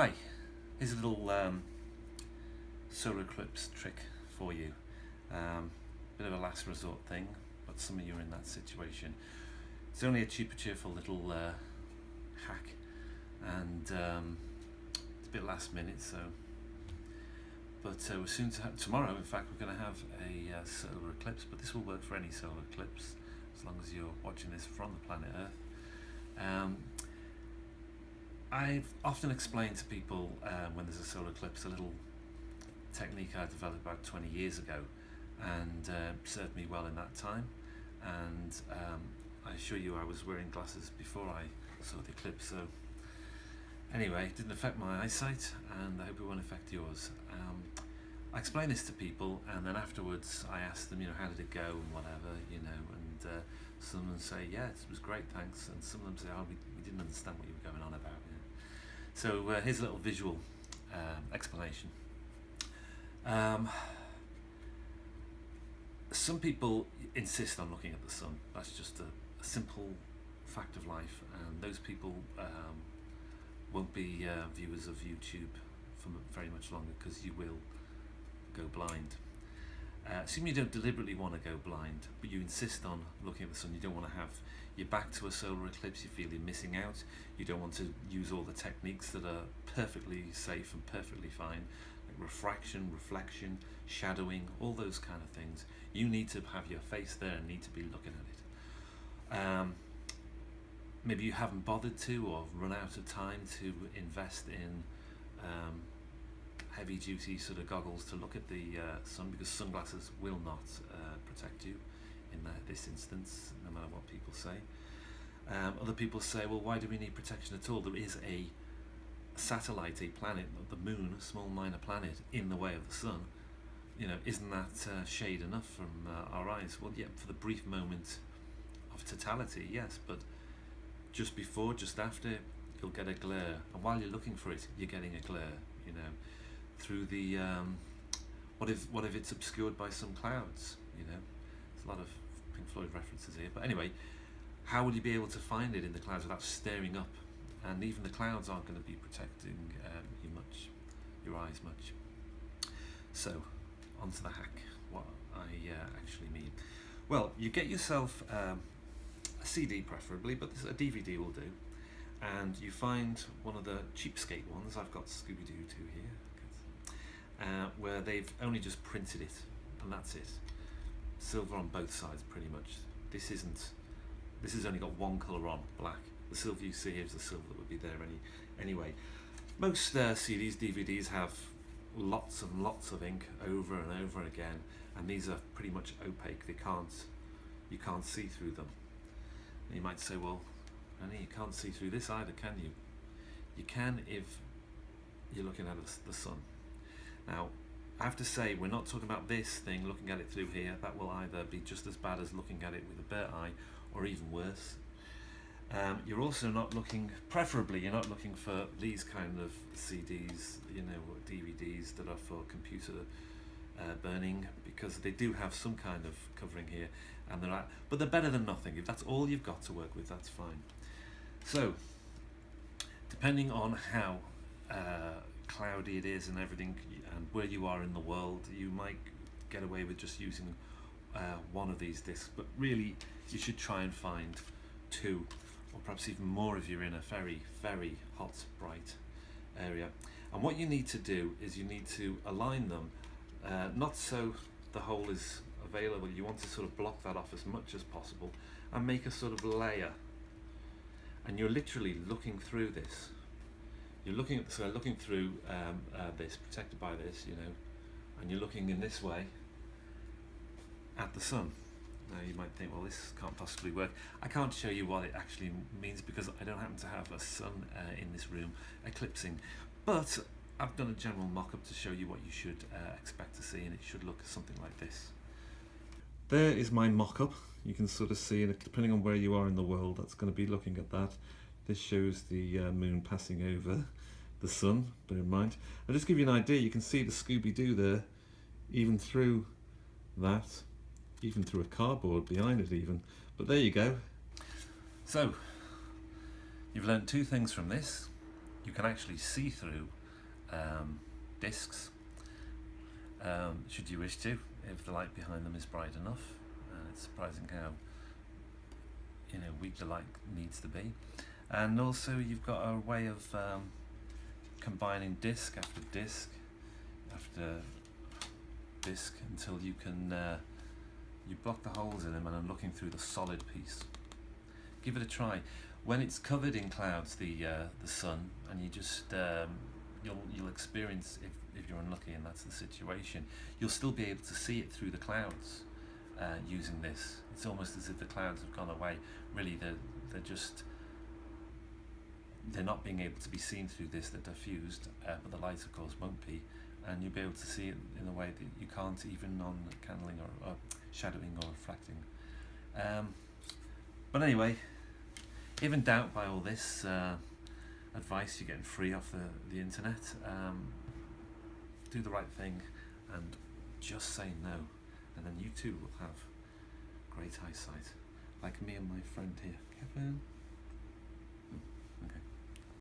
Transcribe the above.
Hi, here's a little solar eclipse trick for you. Bit of a last resort thing, but some of you are in that situation. It's only a cheerful little hack, and it's a bit last minute. But we're soon to tomorrow. In fact, we're going to have a solar eclipse. But this will work for any solar eclipse, as long as you're watching this from the planet Earth. I've often explained to people when there's a solar eclipse a little technique I developed about 20 years ago, and served me well in that time. And I assure you I was wearing glasses before I saw the eclipse, so anyway, it didn't affect my eyesight, and I hope it won't affect yours. I explain this to people, and then afterwards I ask them, how did it go and whatever, and some of them say, yeah, it was great, thanks, and some of them say, oh, we didn't understand what you were going on about. So here's a little visual explanation. Some people insist on looking at the sun. That's just a simple fact of life, and those people won't be viewers of YouTube for very much longer, because you will go blind. Assume you don't deliberately want to go blind, but you insist on looking at the sun. You don't want to have your back to a solar eclipse. You feel you're missing out. You don't want to use all the techniques that are perfectly safe and perfectly fine, like refraction, reflection, shadowing, all those kind of things. You need to have your face there and need to be looking at it. Maybe you haven't bothered to, or run out of time to invest in heavy duty sort of goggles to look at the sun, because sunglasses will not protect you in this instance, no matter what people say. Other people say, well, why do we need protection at all? There is a satellite, a planet, the moon, a small minor planet, in the way of the sun. Isn't that shade enough from our eyes? Well, yeah, for the brief moment of totality, yes, but just before, just after, you'll get a glare, and while you're looking for it, you're getting a glare, through the what if it's obscured by some clouds? There's a lot of Pink Floyd references here, but anyway, how would you be able to find it in the clouds without staring up? And even the clouds aren't going to be protecting your eyes much. So onto the hack, what I actually mean. Well, you get yourself a CD preferably, but a DVD will do, and you find one of the cheapskate ones. I've got Scooby-Doo 2 here, where they've only just printed it, and that's it. Silver on both sides, pretty much. This has only got one colour on, black. The silver you see here is the silver that would be there anyway. Most CDs, DVDs have lots and lots of ink over and over again, and these are pretty much opaque. You can't see through them. And you might say, well, Annie, you can't see through this either, can you? You can if you're looking at the sun. Now, I have to say, we're not talking about this thing, looking at it through here. That will either be just as bad as looking at it with a bare eye, or even worse. You're also not looking, preferably, you're not looking for these kind of CDs, or DVDs that are for computer burning, because they do have some kind of covering here, and but they're better than nothing. If that's all you've got to work with, that's fine. So, depending on how cloudy it is and everything, and where you are in the world, you might get away with just using one of these discs, but really you should try and find two, or perhaps even more if you're in a very, very hot, bright area. And what you need to do is you need to align them, not so the hole is available. You want to sort of block that off as much as possible and make a sort of layer. And you're literally looking through this. You're looking through this, protected by this, and you're looking in this way at the sun. Now you might think, well, this can't possibly work. I can't show you what it actually means, because I don't happen to have a sun in this room eclipsing, but I've done a general mock-up to show you what you should expect to see, and it should look something like this. There is my mock-up. You can sort of see, and depending on where you are in the world, that's going to be looking at that. This shows the moon passing over the sun, bear in mind. I'll just give you an idea. You can see the Scooby-Doo there, even through that, even through a cardboard behind it even. But there you go. So, you've learnt two things from this. you can actually see through discs, should you wish to, if the light behind them is bright enough. It's surprising how weak the light needs to be. And also you've got a way of combining disc after disc after disc until you can you block the holes in them, and I'm looking through the solid piece. Give it a try. When it's covered in clouds, the sun, and you just you'll experience, if you're unlucky and that's the situation, you'll still be able to see it through the clouds using this. It's almost as if the clouds have gone away. Really, they're not being able to be seen through this. They're diffused, but the light, of course, won't be, and you'll be able to see it in a way that you can't even on candling or shadowing or refracting. But anyway, if in doubt by all this advice you're getting free off the internet, do the right thing and just say no, and then you too will have great eyesight, like me and my friend here, Kevin.